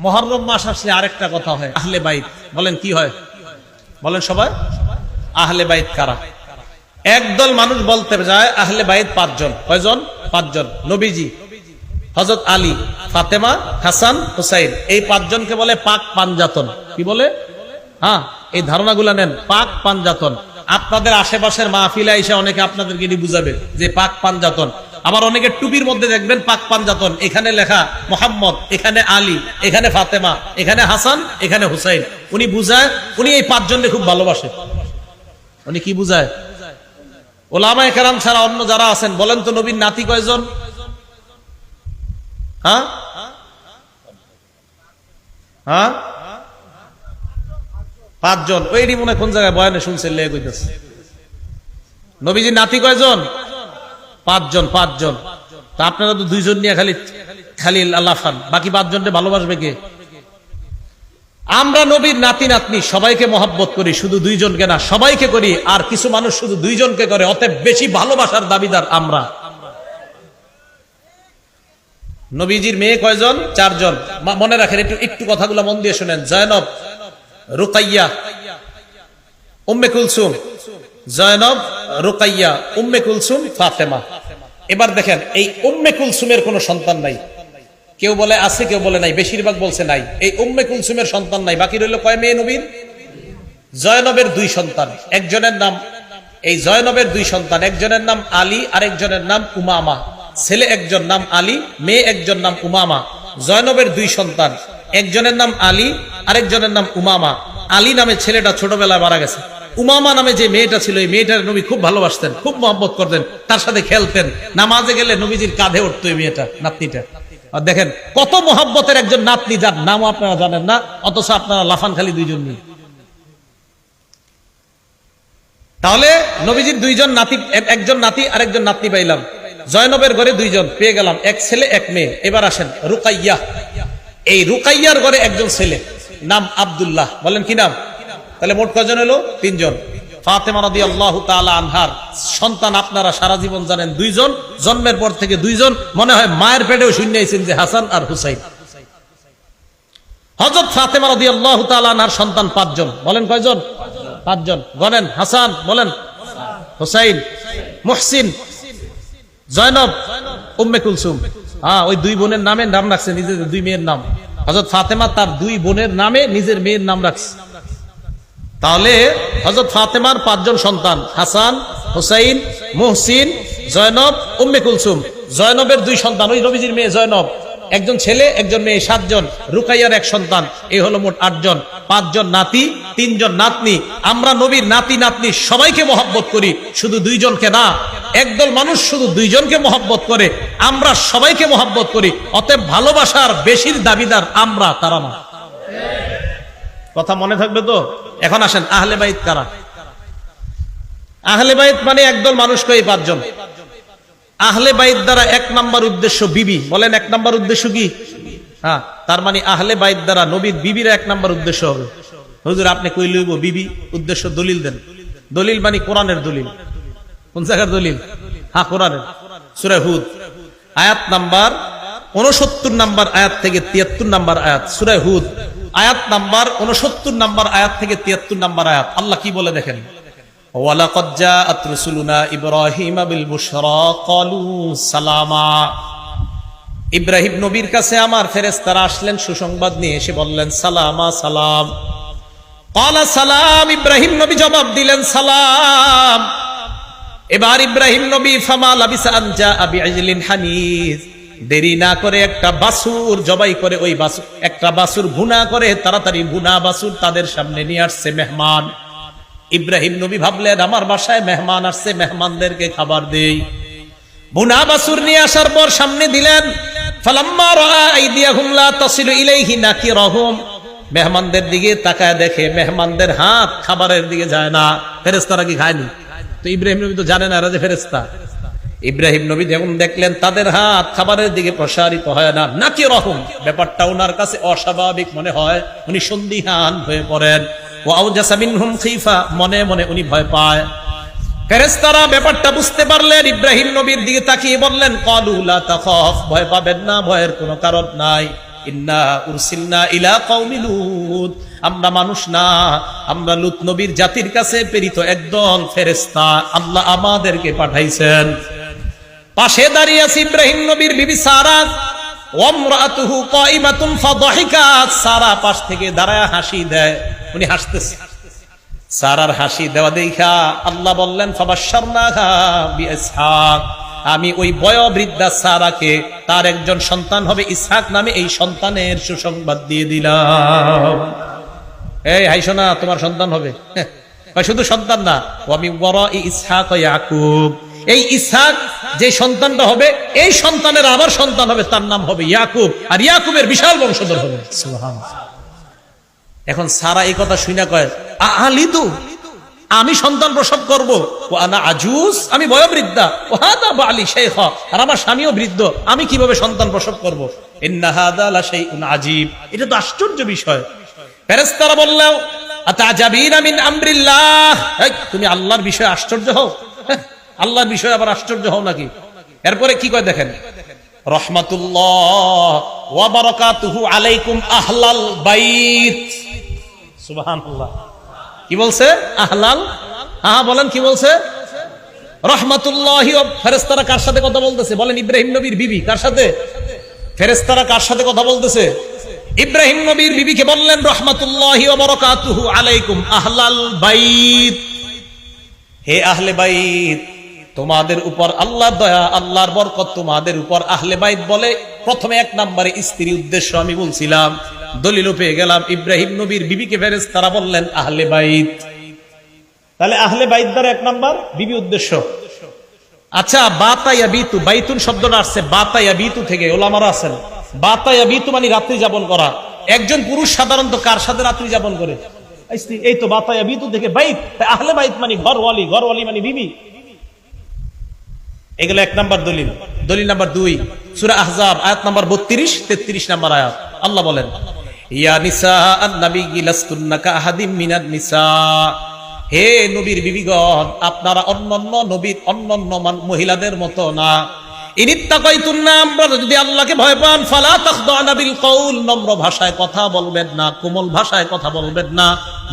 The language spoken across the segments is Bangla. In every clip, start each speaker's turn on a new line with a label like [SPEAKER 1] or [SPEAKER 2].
[SPEAKER 1] মুহররম মাস আসলে আরেকটা কথা হয়, আহলে বাইত। বলেন কি হয়? বলেন সবাই, আহলে বাইত কারা? একদল মানুষ বলতে যায় আহলে বাইত পাঁচজন। কয়জন? পাঁচজন। নবীজি, হযরত আলী, ফাতেমা, হাসান, হুসাইন, এই পাঁচজনকে বলে পাক পাঞ্জাতন। কি বলে? হ্যাঁ, এই ধারণাগুলো নেন, পাক পাঞ্জাতন। আপনাদের আশেপাশের মাহফিলে এসে অনেকে আপনাদেরকে বুঝাবে যে পাক পাঞ্জাতন। আবার অনেকে টুপির মধ্যে দেখবেন পাক পাঞ্জাতন, এখানে লেখা মোহাম্মদ, এখানে আলী, এখানে ফাতেমা, এখানে হাসান, এখানে হুসাইন। উনি বুঝায় উনি এই পাঁচজনকে খুব ভালোবাসে। উনি কি বুঝায়? ওলামায়ে কেরাম ছাড়া অন্য যারা আছেন বলেন তো নবীর নাতি কয়জন? হ্যাঁ হ্যাঁ, পাঁচজন। ওইটি মনে কোন জায়গায় বয়ানে শুনছেন, লেগে কইতেছে। নবীজির নাতি কয়জন? পাঁচজন। পাঁচজন। তা আপনারা তো দুইজন নিয়ে খালি খালি লাফান, বাকি পাঁচজনকে ভালোবাসবে কে? আমরা নবীর নাতি নাতনি সবাইকে মহব্বত করি, শুধু দুইজনকে না, সবাইকে করি। আর কিছু মানুষ শুধু দুইজনকে করে, অতএব বেশি ভালোবাসার দাবিদার আমরা। নবীজির মেয়ে কয়জন? চারজন। মনে রাখেন, একটু কথাগুলো মন দিয়ে শুনেন। জয়নব, রুকাইয়া, উম্মে কুলসুম। জয়নব, রুকাইয়া, উম্মে কুলসুম, ফাতেমা। এবার দেখেন, এই উম্মে কুলসুমের কোনো সন্তান নাই। কেউ বলে আছে, কেউ বলে নাই, বেশিরভাগ বলছে নাই। এই উম্মে কুলসুমের সন্তান নাই। বাকি রইল কয় মেয়ে নবীর? জয়নবের দুই সন্তান। একজনের নাম, এই জয়নবের দুই সন্তান, একজনের নাম আলী, আরেকজনের নাম উমামা। ছেলে একজন নাম আলী, মেয়ে একজন নাম উমামা। জয়নবের দুই সন্তান, একজনের নাম আলী, আরেকজনের নাম উমামা। আলী নামে ছেলেটা ছোটবেলায় মারা গেছে। উমামা নামে যে মেয়েটা ছিল, এই মেয়েটার নবী খুব ভালোবাসতেন, খুব মহব্বত করতেন, তার সাথে খেলতেন। নামাজে গেলে নবীজির কাঁধে উঠতো এই মেয়েটা, নাতনিটা। আর দেখেন কত মহব্বতের একজন নাতনি, যার নামও আপনারা জানেন না, অথচ আপনারা লাফান খালি দুইজন নিয়ে। তাহলে নবীজির দুইজন নাতি, একজন নাতি আর একজন নাতনি পাইলাম। জয়নবের ঘরে দুইজন পেয়ে গেলাম, এক ছেলে এক মেয়ে। এবার আসেন রুকাইয়া। এই রুকাইয়ার ঘরে একজন ছেলে, নাম আব্দুল্লাহ। বলেন কি নাম? তাহলে মোট কয়জন হলো? তিনজন। ফাতেমা রাদিয়াল্লাহু তাআলা আনহার সন্তান আপনারা সারা জীবন জানেন দুইজন, জন্মের পর থেকে দুইজন। মনে হয় মায়ের পেটেও শূন্য আছেন যে হাসান আর হুসাইন। হযরত ফাতেমা রাদিয়াল্লাহু তাআলা আনহার সন্তান পাঁচজন। বলেন কয়জন? পাঁচজন। গণেন। হাসান, বলেন। হুসাইন, মুহসিন, জয়নব, উম্মে কুলসুম। হ্যাঁ, ওই দুই বোনের নামে নাম রাখছে, নিজেদের দুই মেয়ের নাম। হযরত ফাতেমা তার দুই বোনের নামে নিজের মেয়ের নাম রাখছে। তাহলে হযরত ফাতেমার পাঁচজন সন্তান, হাসান, হুসাইন, মুহসিন, জয়নব, উম্মে কুলসুম। জয়নবের দুই সন্তান, ওই নবীজির মেয়ে জয়নব, একজন ছেলে একজন মেয়ে, সাতজন। রুকাইয়ার এক সন্তান, এই হলো মোট আটজন। পাঁচজন নাতি, তিনজন নাতনি। আমরা নবীর নাতি নাতনি সবাইকে মহব্বত করি, শুধু দুইজনকে না। একদল মানুষ শুধু দুইজনকে মহব্বত করে, আমরা সবাইকে মহব্বত করি। অতএব ভালোবাসার বেশির দাবিদার আমরা, তারা না। কথা মনে থাকবে তো? এখন আসেন, আহলে বাইত কারা? আহলে বাইত মানে একদল মানুষকে, এই পাঁচজন। আহলে বাইত দ্বারা এক নাম্বার উদ্দেশ্য বিবি। বলেন এক নাম্বার উদ্দেশ্য কি? হ্যাঁ, তার মানে আহলে বাইত দ্বারা নবীর বিবির এক নাম্বার উদ্দেশ্য হবে। হুজুর আপনি কই লইব বিবি? উদ্দেশ্য দলিল দেন। দলিল মানে কোরআনের দলিল। কোন জায়গার দলিল? হ্যাঁ, কোরআনের। সূরা হুদ আয়াত নাম্বার 69 নাম্বার আয়াত থেকে 73 নাম্বার আয়াত। সূরা হুদ আয়াত নাম্বার 69 নাম্বার আয়াত থেকে 73 নাম্বার আয়াত। আল্লাহ কি বলে দেখেন, ওয়ালাকাদ জাআত রাসূলুনা ইব্রাহিমা বিল বুশরা ক্বালু সালামা। ইব্রাহিম নবীর কাছে আমার ফেরেশতারা আসলেন সুসংবাদ নিয়ে, এসে বললেন সালামা, সালাম। ক্বালা সালাম, ইব্রাহিম নবী জবাব দিলেন সালাম। এবার ইব্রাহিম নবী ফামা লাবিসা আন জাআ বিইজলিন হানিজ, দেরি না করে একটা বাছুর জবাই করে, ওই বাছুর, একটা বাছুর ভুনা করে, তাড়াতাড়ি ভুনা বাছুর তাদের সামনে নিয়ে আসছে মেহমান। ইব্রাহিম নবী ভাবলেন আমার বাসায় মেহমান আসছে, মেহমানদেরকে খাবার দেই। ভুনা বাছুর নিয়ে আসার পর সামনে দিলেন। ফালাম্মা রাআ আইদিয়াহুম লা তাসিলু ইলাইহি নাকিরাহুম, মেহমানদের দিকে তাকায় দেখে মেহমানদের হাত খাবারের দিকে যায় না। ফেরেশতারা কি খায়নি? তো ইব্রাহিম নবী তো জানেন এরা যে ফেরেশতা। ইব্রাহিম নবী যখন দেখলেন তাদের হাত খাবারের দিকে প্রসারিত হয় না, নাকিরাহুম, ব্যাপারটা ওনার কাছে অস্বাভাবিক মনে হয়। উনি সন্দিহান হয়ে পড়েন। ওয়া আওজাসা মিনহুম খিফা, মনে মনে উনি ভয় পায়। ফেরেশতারা ব্যাপারটা বুঝতে পারলেন, ইব্রাহিম নবীর দিকে তাকিয়ে বললেন ক্বালু লা তাখাফ, ভয় পাবেন না, ভয়ের কোনো কারণ নাই। ইন্না উরসিলনা ইলা কওমি লূত, আমরা মানুষ না, আমরা লূত নবীর জাতির কাছে প্রেরিত একদল ফেরেশতা, আল্লাহ আমাদেরকে পাঠাইছেন। পাশে দাঁড়িয়ে আছে ইব্রাহিম নবীর বিবি সারা, ওয়ামরাতুহু কাইমাতুন ফাদাহিকাত, সারা পাশ থেকে দাঁড়ায় হাসি দেয়, উনি হাসতেছে। সারার হাসি দেওয়া দেখা আল্লাহ বললেন ফাবাশশারনাহা বিইসহাক, আমি ওই বয়োবৃদ্ধা সারাকে তার একজন সন্তান হবে ইসহাক নামে, এই সন্তানের সুসংবাদ দিয়ে দিলাম। এই হাইসো না, তোমার সন্তান হবে। শুধু সন্তান না, ওয়া মিন ওয়ারাই ইসহাক ওয়া ইয়াকুব, এই ইসহাক যে সন্তানটা হবে, এই সন্তানের আবার সন্তান হবে, তার নাম হবে ইয়াকুব, আর ইয়াকুবের বিশাল বংশধর হবে। সুবহানাল্লাহ। এখন সারা এই কথা শুনে কয় আলিদু, আমি সন্তান প্রসব করব, ও আনা আজুজ, আমি বয়োবৃদ্ধা, ও হাদা বালি শাইখা, আর আমার স্বামীও বৃদ্ধ, আমি কিভাবে সন্তান প্রসব করব? ইন্না হাদা লা শাইউন আজীব, এটা তো আশ্চর্য বিষয়। ফেরেশতারা বললেন আতাজাবিনা মিন আমরিল্লাহ, তুমি আল্লাহর বিষয়ে আশ্চর্য হও? আল্লাহর বিষয়ে আবার আশ্চর্য হও নাকি? এরপরে কি কয় দেখেন, রহমাতুল্লাহ ওয়া বারাকাতুহু আলাইকুম আহলাল বাইত। সুবহানাল্লাহ। কি বলছে? আহলাল, বলেন কি বলছে? রহমাতুল্লাহি। ফেরেশতারা কার সাথে কথা বলতেছে? বলেন ইব্রাহিম নবীর বিবি। কার সাথে? ফেরেশতারা কার সাথে কথা বলতেছে? ইব্রাহিম নবীর বিবিকে বললেন রহমাতুল্লাহি ওয়া বারাকাতুহু আলাইকুম আহলাল বাইত, হে আহলে বাইত, তোমাদের উপর আল্লাহর দয়া, আল্লাহর বরকত তোমাদের উপর। আহলে বাইত বলে প্রথমে এক নম্বরে স্ত্রী উদ্দেশ্য আমি বলছিলাম, দলিল পেয়ে গেলাম। ইব্রাহিম নবীর বিবিকে ফেরেশতারা বললেন আহলে বাইত, তাহলে আহলে বাইত দ্বারা এক নাম্বার বিবি উদ্দেশ্য। আচ্ছা, বাতায়াবিতু, বাইতুন শব্দটা আসছে বাতায়াবিতু থেকে, ওলামারা আছেন বাতায়াবিতু মানে রাত্রি যাপন করা। একজন পুরুষ সাধারণত কার সাথে রাত্রি যাপন করে? এই তো বাতায়াবিতু থেকে বাইত, আহলে বাইত মানে ঘরওয়ালি, ঘরওয়ালি মানে বিবি। এগুলো এক নাম্বার দলিল। দলিল নাম্বার 2, সূরা আহজাব আয়াত নাম্বার 32-33 নাম্বার আয়াত। আল্লাহ বলেন ইয়া নিসা আন-নবী লাস্তুন্না কাআহাদিম মিনান নিসা, হে নবীর বিবিগণ, আপনারা অন্যান্য নবীর অন্যান্য মহিলাদের মতো না। ইনিত্তাকাইতুন্না, আমরা যদি আল্লাহকে ভয় পান, ফালা তাখদানা বিল কওল, নম্র ভাষায় কথা বলবেন না, কোমল ভাষায় কথা বলবেন না,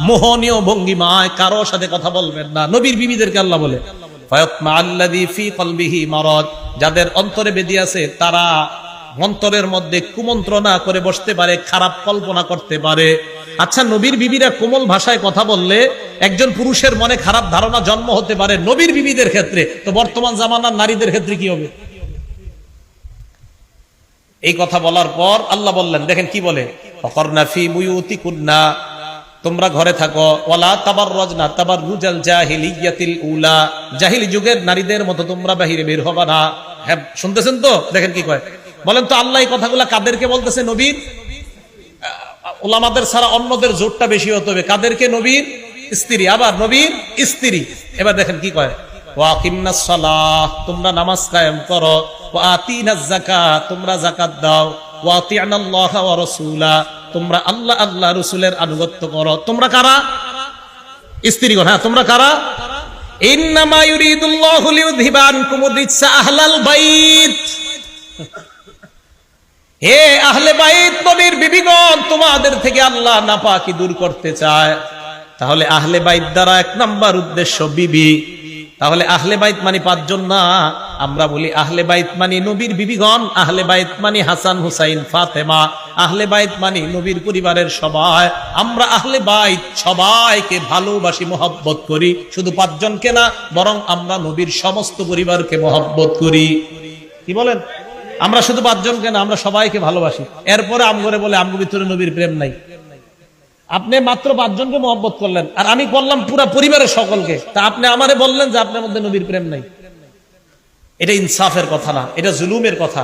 [SPEAKER 1] মোহনীয় ভঙ্গিমায় কারো সাথে কথা বলবেন না। নবীর বিবিদেরকে আল্লাহ বলে ফায়াতমা আল্লাযী ফী কলবিহি মারাদ, যাদের অন্তরে বেদি আছে, তারা অন্তরের মধ্যে কুমন্ত্রণা করে বসতে পারে, খারাপ কল্পনা করতে পারে। আচ্ছা, নবীর বিবিরা কোমল ভাষায় কথা বললে একজন পুরুষের মনে খারাপ ধারণা জন্ম হতে পারে নবীর বিবিদের ক্ষেত্রে, তো বর্তমান জামানার নারীদের ক্ষেত্রে কি হবে? এই কথা বলার পর আল্লাহ বললেন, দেখেন কি বলে, ফাকারনা ফী বুয়ুতিকুন্না, তোমরা ঘরে থাকো, ওয়ালা তাবাররাজনা তাবাররুজাল জাহিলিয়াতিল উলা, জাহিলি যুগের নারীদের মতো তোমরা বাহিরে বের হবে না। হ্যাঁ, শুনতেছেন তো? দেখেন কি কয়, বলেন তো আল্লাহ এই কথাগুলা কাদেরকে বলতেছে? নবীর। উলামাদের ছাড়া অন্যদের জোরটা বেশি হতে হবে। কাদেরকে? নবীর স্ত্রী, আবার নবীর স্ত্রী। এবার দেখেন কি কয়, ওয়াকিমনাস সালাহ, তোমরা নামাজ কায়েম করো, ওয়া আতিনাজ যাকাত, তোমরা যাকাত দাও, ওয়া আতিনাল্লাহ ওয়া রাসূলা, তোমরা আল্লাহ আল্লাহ রাসূলের আনুগত্য করো। তোমরা কারা? স্ত্রীগণ। হ্যাঁ, তোমরা কারা? ইন্নামা ইউরিদুল্লাহু লিইউযহিবা আনকুমুর রিজসা আহলাল বাইত, হে আহলে বাইত, নবীর বিবিগণ, তোমাদের থেকে আল্লাহ নাপাকি দূর করতে চায়। তাহলে আহলে বাইত দ্বারা এক নাম্বার উদ্দেশ্য বিবি। তাহলে আহলে বাইত মানে 5 জন না, আমরা বলি আহলে বাইত মানে নবীর বিবিগণ, আহলে বাইত মানে হাসান হুসাইন ফাতেমা, আহলে বাইত মানে নবীর পরিবারের সবাই। আমরা আহলে বাইত সবাইকে ভালোবাসি, মহব্বত করি, শুধু 5 জনকে না, বরং আমরা নবীর সমস্ত পরিবারকে মহব্বত করি। কি বলেন? আমরা শুধু 5 জনকে না, আমরা সবাইকে ভালোবাসি। এরপরে আমগরে বলে আমগো ভিতরে নবীর প্রেম নাই। আপনি মাত্র 5 জনকে মহব্বত করলেন, আর আমি করলাম পুরো পরিবারের সকলকে, তা আপনি আমারে বললেন যে আপনার মধ্যে নবীর প্রেম নাই। এটা ইনসাফের কথা না, এটা জুলুমের কথা।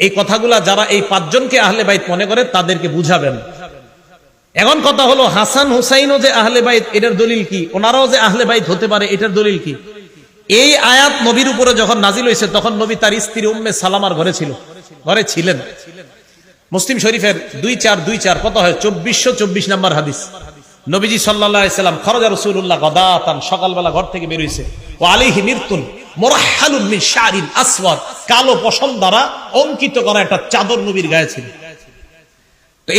[SPEAKER 1] এই কথাগুলা যারা এই 5 জনকে আহলে বাইত মনে করে তাদেরকে বুঝাবেন। এখন কথা হলো, হাসান হুসাইনও যে আহলে বাইত, এটার দলিল কি? ওনারাও যে আহলে বাইত হতে পারে, এটার দলিল কি? এই আয়াত নবীর উপরে যখন নাজিল হয়েছে, তখন নবী তার স্ত্রী উম্মে সালামার ঘরে ছিলেন। মুসলিম শরীফের 2424 কত হয়? 2424 নম্বর হাদিস। নবীজি সাল্লাল্লাহু আলাইহি সাল্লাম খরাজা রাসূলুল্লাহ গাদাতান, সকালবেলা ঘর থেকে বের হইছে, ওয়া আলাইহি মিরতুন মুরাহহালুন মিন শারিন আসওয়াদ, কালো পশম দ্বারা অঙ্কিত করা একটা চাদর নবীর গায়ে ছিল।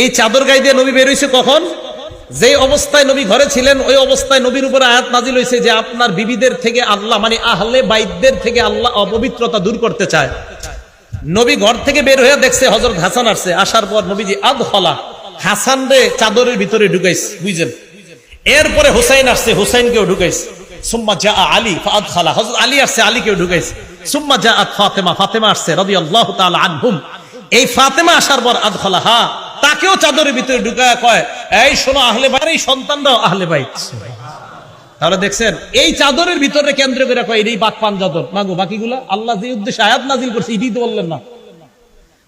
[SPEAKER 1] এই চাদর গায়ে দিয়ে নবী বের হইছে কখন? যে অবস্থায় নবী ঘরে ছিলেন ওই অবস্থায় নবীর উপরে আয়াত নাজিল হয়েছে যে আপনার বিবিদের থেকে আল্লাহ মানে আহলে বাইতদের থেকে আল্লাহ অপবিত্রতা দূর করতে চায়। নবী ঘর থেকে বের হয়ে দেখছে হযরত হাসান আসছে, আসার পর নবীজি আদখলা হাসান রে চাদরের ভিতরে ঢুকাইছে, বুঝছেন? এরপরে হুসাইন আসছে, হুসাইনকেও ঢুকাইছে। সুম্মা জা আলী ফাদখালা, হযরত আলী আসছে, আলীকেও ঢুকাইছে। সুম্মা জাআত ফাতেমা, ফাতেমা আসছে রাদিয়াল্লাহু তাআলা আনহুম। এই ফাতেমা আসার পর আদখলাহা, তাকেও চাদরের ভিতরে ঢুকায় কয় এই শোনো আহলে বাইত, এই সন্তানরাও আহলে বাইত। তাহলে দেখছেন এই চাদরের ভিতরে কেন্দ্র করে কয় এই বাক পান চাদর না গো, বাকিগুলা আল্লাহ যে উদ্দেশ্যে আয়াত নাজিল করছে এটাই তো বললেন না।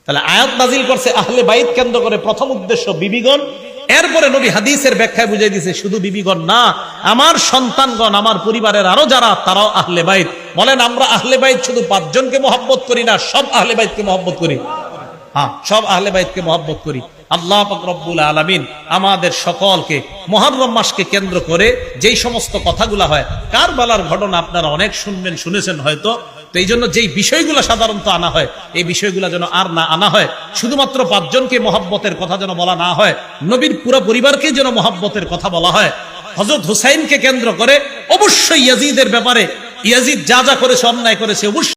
[SPEAKER 1] তাহলে আয়াত নাজিল করছে আহলে বাইত কেন্দ্র করে, প্রথম উদ্দেশ্য বিবিগণ। এরপরে নবী হাদিসের ব্যাখ্যায় বুঝাই দিয়েছে শুধু বিবিগণ না, আমার সন্তানগণ, আমার পরিবারের আরো যারা তারাও আহলে বাইত। বলেন আমরা আহলে বাইত শুধু 5 জনকে মহব্বত করি না, সব আহলে বাইতকে মহব্বত করি। হ্যাঁ, সব আহলে বাইতকে মহব্বত করি। আল্লাহ পাক রব্বুল আলামিন আমাদের সকলকে মুহররম মাসকে কেন্দ্র করে যেই সমস্ত কথাগুলো হয়, কারবালার ঘটনা আপনারা অনেক শুনেছেন হয়তো, তো এই জন্য যেই বিষয়গুলো সাধারণত আনা হয় এই বিষয়গুলো যেন আর না আনা হয়। শুধুমাত্র 5 জনকে মহব্বতের কথা যেন বলা না হয়, নবীর পুরো পরিবারকে যেন মহব্বতের কথা বলা হয়। হযরত হুসাইনকে কেন্দ্র করে অবশ্যই ইয়াজিদের ব্যাপারে, ইয়াজিদ যা যা করেছে অন্যায় করেছে অবশ্যই